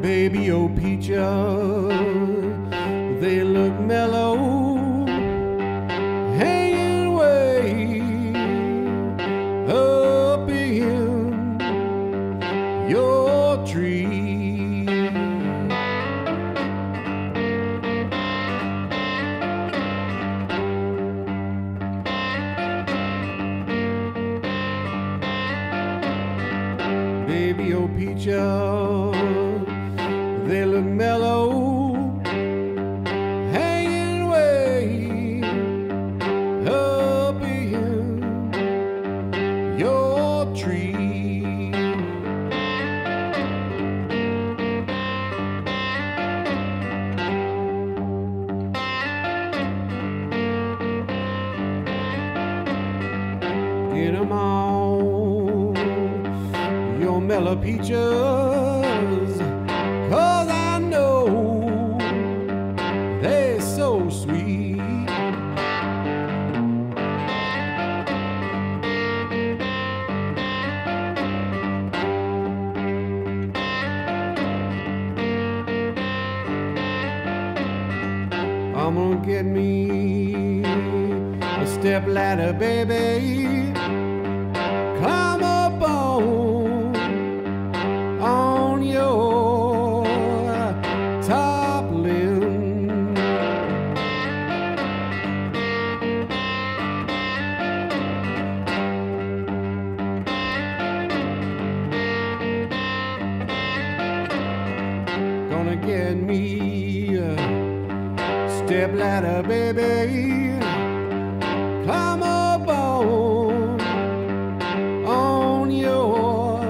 Baby, oh peaches, they look mellow, hanging way up in your tree. Baby, oh peaches, they look mellow, hanging way up in your tree. Get 'em on, your mellow peaches, 'cause I know they're so sweet. I'm gonna get me a step ladder, baby. Climb up on your top limb. Gonna get me a step ladder, baby. Climb up on your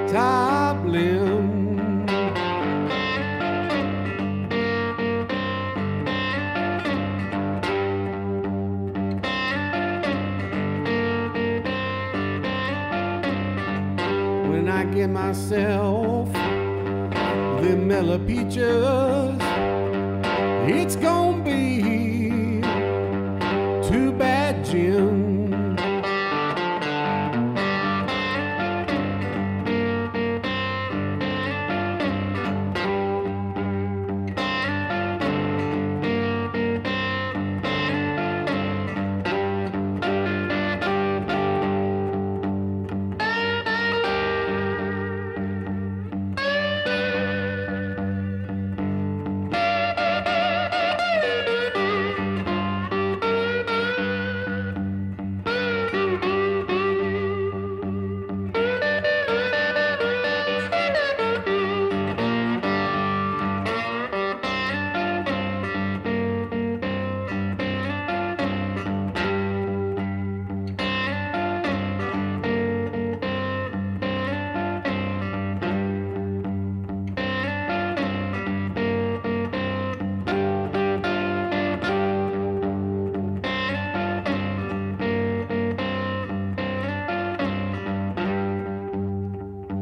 top limb. When I get myself the mellow peaches, it's gonna be too bad, Jim.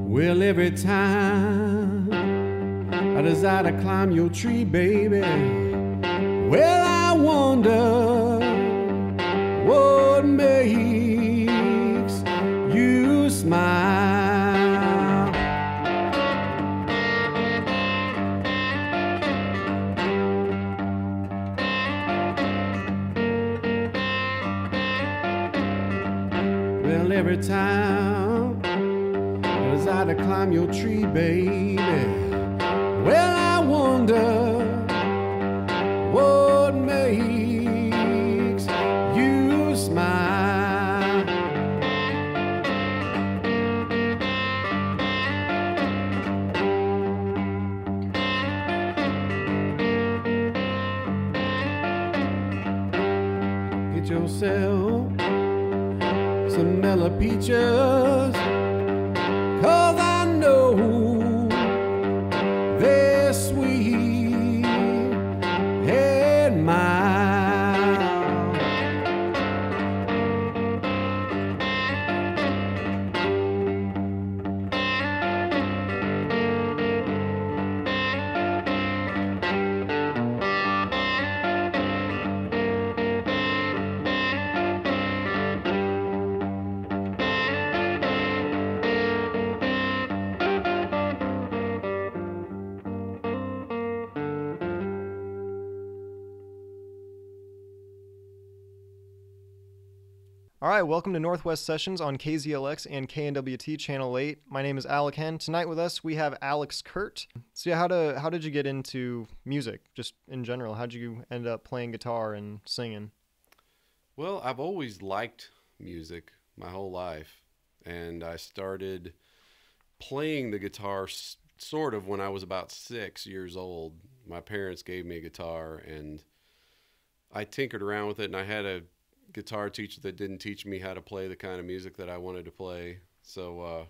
Well, every time I desire to climb your tree, baby, well, I wonder what makes you smile. Well, every time I desire to climb your tree, baby, well, I wonder what makes you smile. Get yourself some mellow peaches, 'cause I know they're sweet and mild. All right, welcome to Northwest Sessions on KZLX and KNWT Channel 8. My name is Alec Hen. Tonight with us, we have Alex Kirt. So yeah, how did you get into music, just in general? How did you end up playing guitar and singing? Well, I've always liked music my whole life, and I started playing the guitar sort of when I was about 6 years old. My parents gave me a guitar, and I tinkered around with it, and I had a guitar teacher that didn't teach me how to play the kind of music that I wanted to play. So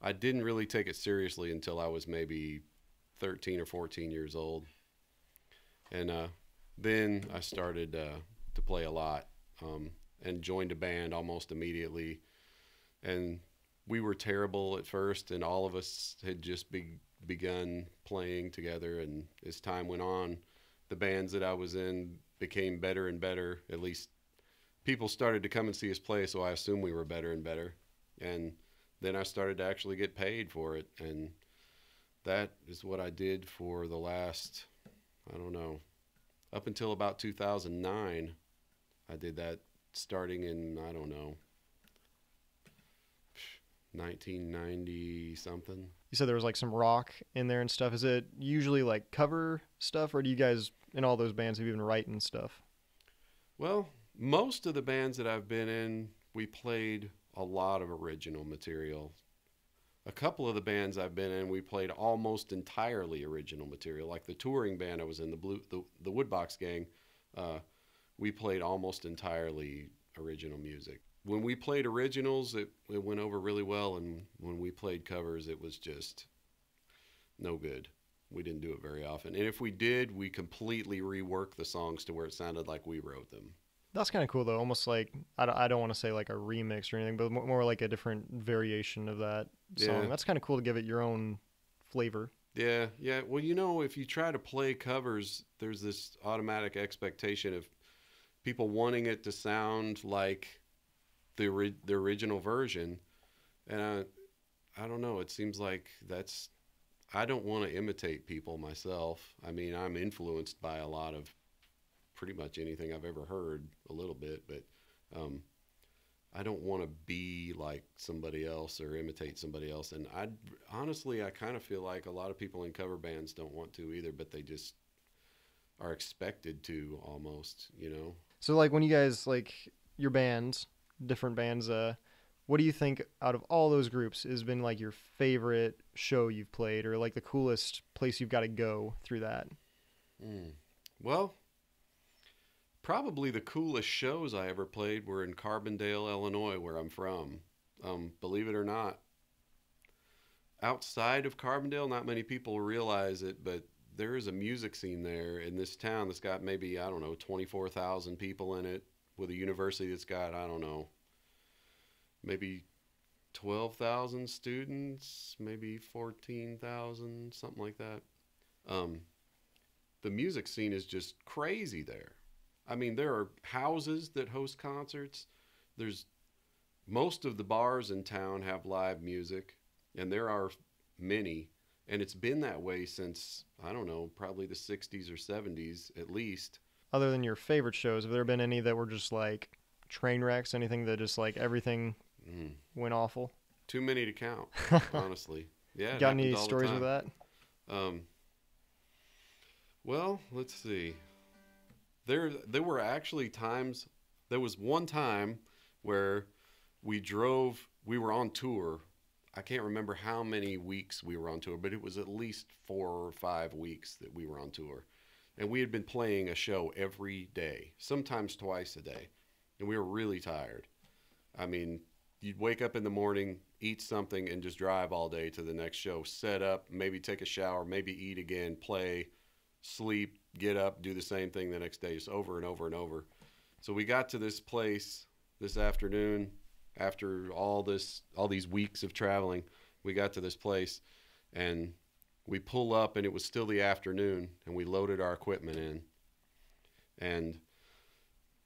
I didn't really take it seriously until I was maybe 13 or 14 years old. And then I started to play a lot and joined a band almost immediately. And we were terrible at first, and all of us had just begun playing together. And as time went on, the bands that I was in became better and better. At least people started to come and see us play, so I assumed we were better and better. And then I started to actually get paid for it. And that is what I did for the last, I don't know, up until about 2009. I did that starting in, I don't know, 1990 something. You said there was like some rock in there and stuff. Is it usually like cover stuff, or do you guys in all those bands have you been writing stuff? Well, most of the bands that I've been in, we played a lot of original material. A couple of the bands I've been in, we played almost entirely original material. Like the touring band I was in, the Woodbox Gang, we played almost entirely original music. When we played originals, it went over really well, and when we played covers, it was just no good. We didn't do it very often. And if we did, we completely reworked the songs to where it sounded like we wrote them. That's kind of cool, though. Almost like, I don't want to say like a remix or anything, but more like a different variation of that song. Yeah. That's kind of cool to give it your own flavor. Yeah. Well, you know, if you try to play covers, there's this automatic expectation of people wanting it to sound like the original version. And I don't know. It seems like I don't want to imitate people myself. I mean, I'm influenced by a lot of pretty much anything I've ever heard a little bit, but I don't want to be like somebody else or imitate somebody else. And honestly, I kind of feel like a lot of people in cover bands don't want to either, but they just are expected to almost, you know? So like when you guys, like your bands, different bands, what do you think out of all those groups has been like your favorite show you've played, or like the coolest place you've got to go through that? Well, probably the coolest shows I ever played were in Carbondale, Illinois, where I'm from. Believe it or not. Outside of Carbondale, not many people realize it, but there is a music scene there in this town that's got maybe, I don't know, 24,000 people in it, with a university that's got, I don't know, maybe 12,000 students, maybe 14,000, something like that. The music scene is just crazy there. I mean, there are houses that host concerts. There's most of the bars in town have live music, and there are many. And it's been that way since, I don't know, probably the 60s or 70s at least. Other than your favorite shows, have there been any that were just like train wrecks? Anything that just like everything went awful? Too many to count, honestly. Yeah. Got any stories with that? Well, let's see. There were actually times. There was one time where we were on tour. I can't remember how many weeks we were on tour, but it was at least 4 or 5 weeks that we were on tour. And we had been playing a show every day, sometimes twice a day. And we were really tired. I mean, you'd wake up in the morning, eat something, and just drive all day to the next show. Set up, maybe take a shower, maybe eat again, play, sleep, get up, do the same thing the next day, just over and over and over. So we got to this place this afternoon after all these weeks of traveling. We got to this place, and we pull up, and it was still the afternoon, and we loaded our equipment in. And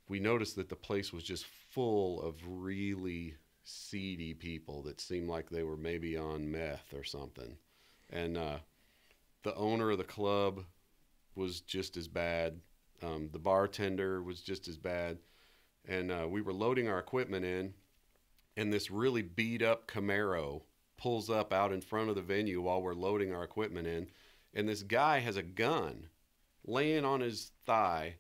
we noticed that the place was just full of really seedy people that seemed like they were maybe on meth or something. And the owner of the club was just as bad. The bartender was just as bad. And we were loading our equipment in, and this really beat up Camaro pulls up out in front of the venue while we're loading our equipment in. And this guy has a gun laying on his thigh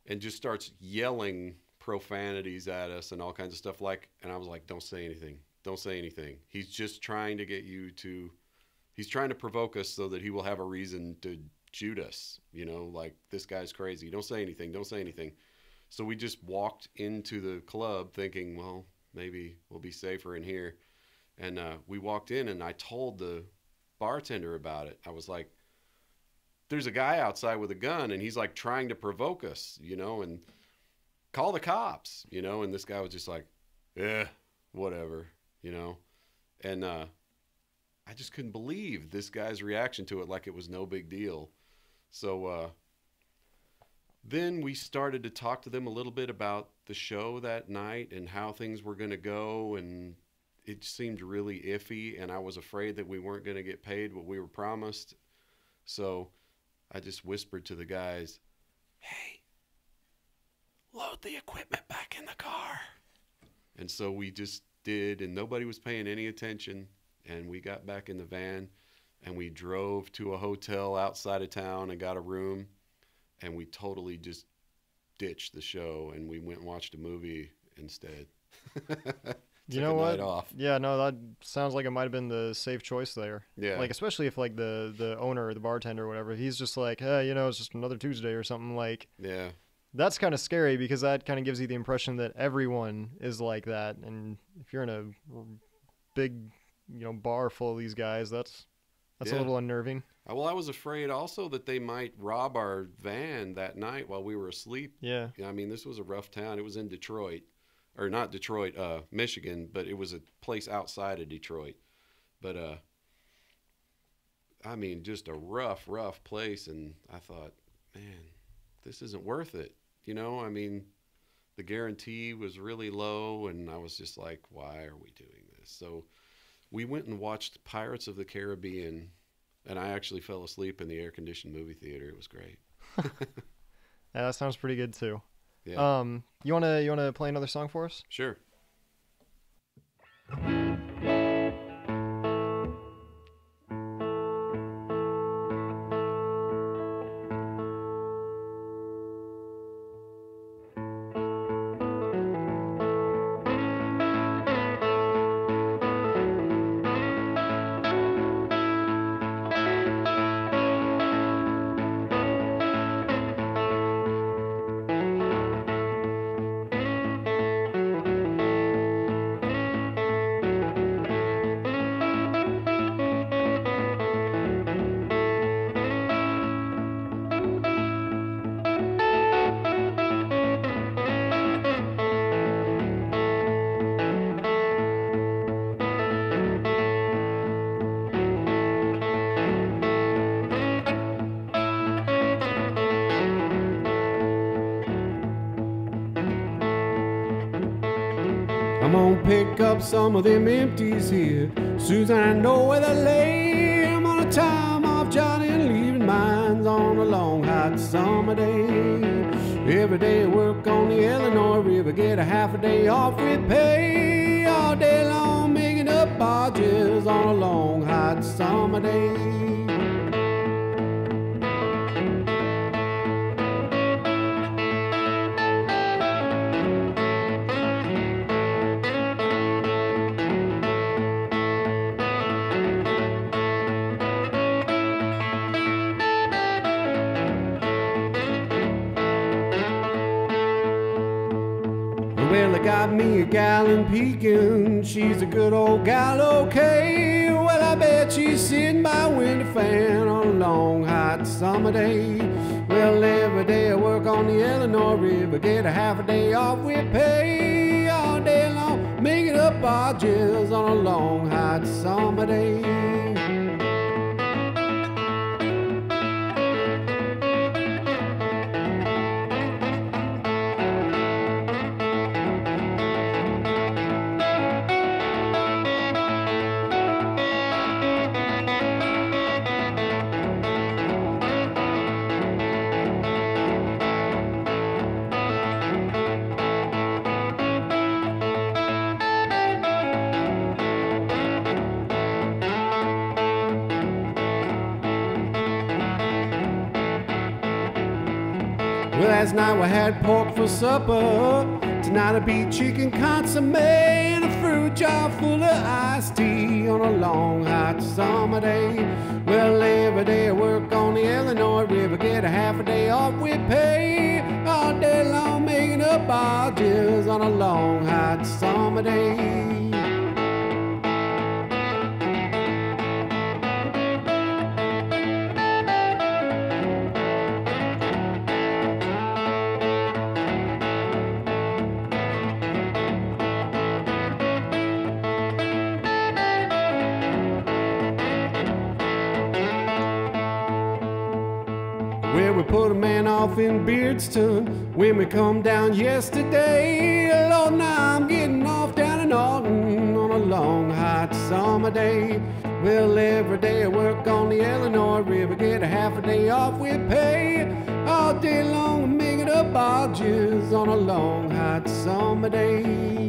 and just starts yelling profanities at us and all kinds of stuff and I was like, don't say anything. Don't say anything. He's just trying to he's trying to provoke us so that he will have a reason to shoot us. Like, this guy's crazy. Don't say anything. Don't say anything. So we just walked into the club thinking, well, maybe we'll be safer in here. And we walked in, and I told the bartender about it. I was like, there's a guy outside with a gun, and he's like trying to provoke us, and call the cops, and this guy was just like, yeah, whatever, and I just couldn't believe this guy's reaction to it, like it was no big deal. So then we started to talk to them a little bit about the show that night and how things were going to go, and it seemed really iffy, and I was afraid that we weren't going to get paid what we were promised. So I just whispered to the guys, hey, load the equipment back in the car. And so we just did, and nobody was paying any attention. And we got back in the van, and we drove to a hotel outside of town and got a room. And we totally just ditched the show, and we went and watched a movie instead. You know what? Off. Yeah, no, that sounds like it might have been the safe choice there. Yeah. Like, especially if, like, the owner or the bartender or whatever, he's just like, hey, it's just another Tuesday or something. Like, yeah. That's kind of scary, because that kind of gives you the impression that everyone is like that. And if you're in a big, bar full of these guys, that's a little unnerving. Well, I was afraid also that they might rob our van that night while we were asleep. Yeah. I mean, this was a rough town. It was in Detroit. Or not Detroit, Michigan, but it was a place outside of Detroit. But, I mean, just a rough place. And I thought, man, this isn't worth it. I mean, the guarantee was really low, and I was just like, why are we doing this? So we went and watched Pirates of the Caribbean, and I actually fell asleep in the air-conditioned movie theater. It was great. Yeah, that sounds pretty good, too. Yeah. You wanna play another song for us? Sure. I'm gonna pick up some of them empties here. Soon as I know where they lay, I'm gonna time off Johnny and leaving mines on a long hot summer day. Every day I work on the Illinois River, get a half a day off with pay. All day long making up barges on a long hot summer day. Well, I got me a gal in Pekin, she's a good old gal, okay. Well, I bet she's sitting by a window fan on a long hot summer day. Well, every day I work on the Illinois River, get a half a day off with pay. All day long, making up barges on a long hot summer day. Well, last night we had pork for supper. Tonight it'll be chicken consomme and a fruit jar full of iced tea on a long hot summer day. Well, every day I work on the Illinois River, get a half a day off with pay. All day long making up barges on a long hot summer day. Well, we put a man off in Beardston when we come down yesterday. Lord, now I'm getting off down in Alton on a long hot summer day. Well, every day I work on the Illinois River, get a half a day off with pay. All day long I'm making up barges on a long hot summer day.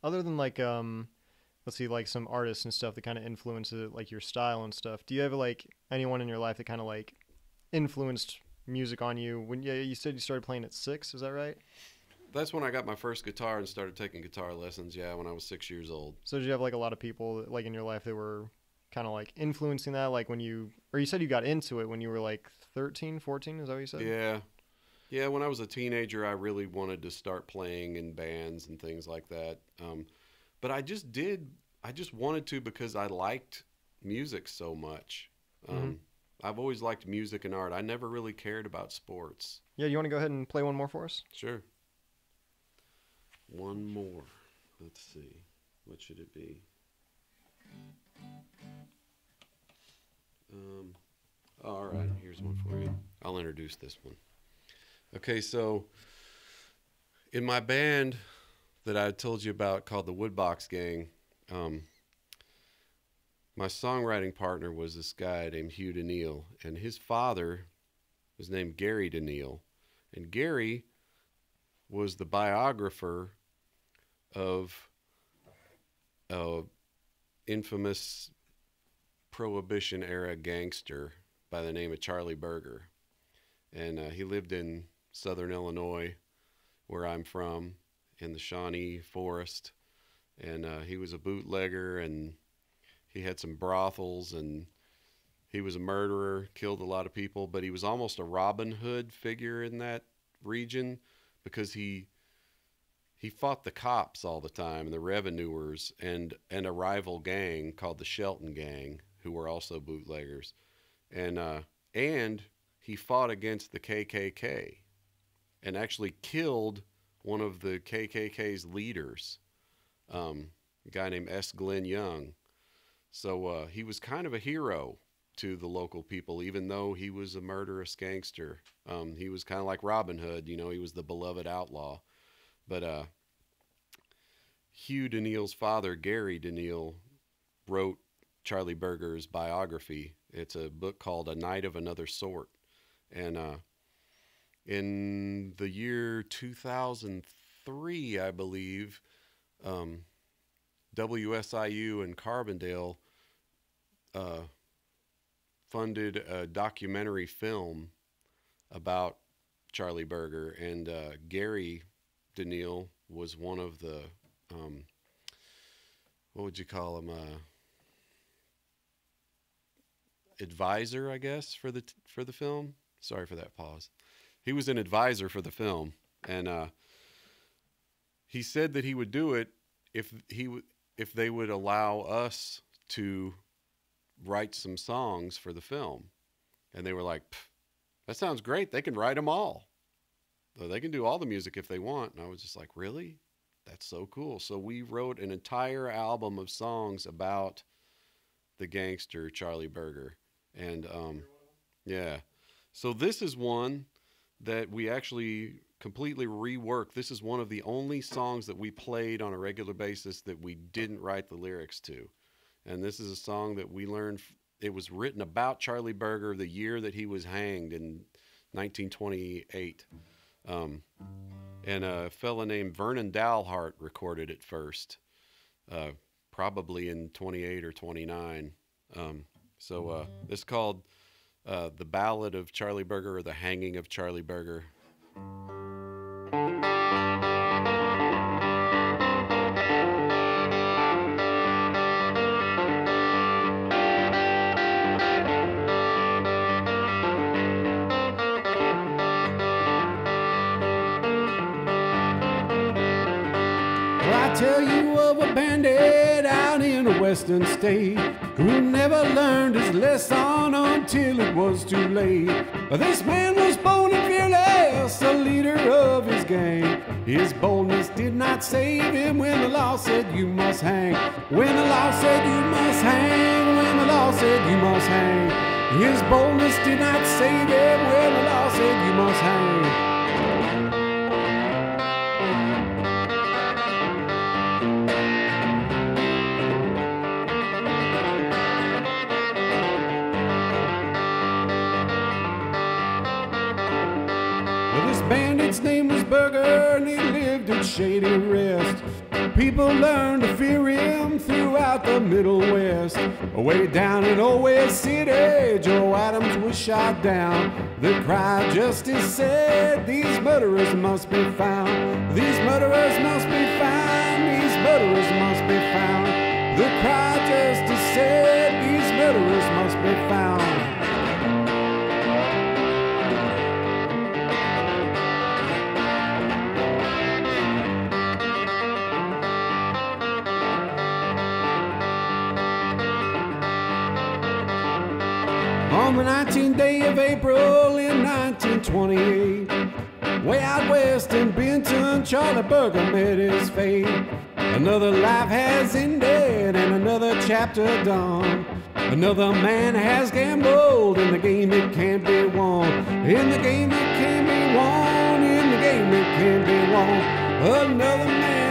Other than like let's see, like some artists and stuff that kind of influences it, like your style and stuff, do you have like anyone in your life that kind of like influenced music on you? When you said you started playing at 6, is that right? That's when I got my first guitar and started taking guitar lessons, yeah, when I was 6 years old. So did you have like a lot of people like in your life that were kind of like influencing that, like when you, or you said you got into it when you were like 13, 14, is that what you said? Yeah, when I was a teenager, I really wanted to start playing in bands and things like that. But I just wanted to because I liked music so much. I've always liked music and art. I never really cared about sports. Yeah, you want to go ahead and play one more for us? Sure. One more. Let's see. What should it be? All right, here's one for you. I'll introduce this one. Okay, so in my band that I told you about called the Woodbox Gang, my songwriting partner was this guy named Hugh DeNeal, and his father was named Gary DeNeal. And Gary was the biographer of an infamous Prohibition-era gangster by the name of Charlie Berger. And he lived in Southern Illinois, where I'm from, in the Shawnee Forest. And he was a bootlegger, and he had some brothels, and he was a murderer, killed a lot of people, but he was almost a Robin Hood figure in that region because he fought the cops all the time, the revenuers, and a rival gang called the Shelton Gang, who were also bootleggers. And he fought against the KKK and actually killed one of the KKK's leaders, a guy named S. Glenn Young. So he was kind of a hero to the local people, even though he was a murderous gangster. He was kind of like Robin Hood, you know, he was the beloved outlaw. But Hugh DeNeal's father, Gary DeNeal, wrote Charlie Berger's biography. It's a book called A Night of Another Sort. And in the year 2003, I believe, WSIU in Carbondale funded a documentary film about Charlie Berger, and Gary Daniil was one of the what would you call him? Advisor, I guess, for the film. Sorry for that pause. He was an advisor for the film, and he said that he would do it if they would allow us to write some songs for the film. And they were like, that sounds great. They can write them all. So they can do all the music if they want. And I was just like, really? That's so cool. So we wrote an entire album of songs about the gangster Charlie Berger. And yeah. So this is one that we actually completely reworked. This is one of the only songs that we played on a regular basis that we didn't write the lyrics to. And this is a song that we learned. It was written about Charlie Berger the year that he was hanged in 1928. And a fella named Vernon Dalhart recorded it first, probably in 28 or 29. So it's called The Ballad of Charlie Berger, or The Hanging of Charlie Berger. I tell you of a bandit out in a western state who never learned his lesson until it was too late. This man was bold and fearless, the leader of his gang. His boldness did not save him when the law said you must hang. When the law said you must hang. When the law said you must hang. His boldness did not save him when the law said you must hang. Bandit's name was Berger, and he lived in shady rest. People learned to fear him throughout the Middle West. Way down in Old West City, Joe Adams was shot down. The cry of justice said, these murderers must be found. These murderers must be found. These murderers must be found. The cry of justice said, these murderers must be found. On the 19th day of April in 1928, way out west in Benton, Charlie Berger met his fate. Another life has ended and another chapter done. Another man has gambled in the game it can't be won. In the game it can't be won. In the game it can't be won. Another man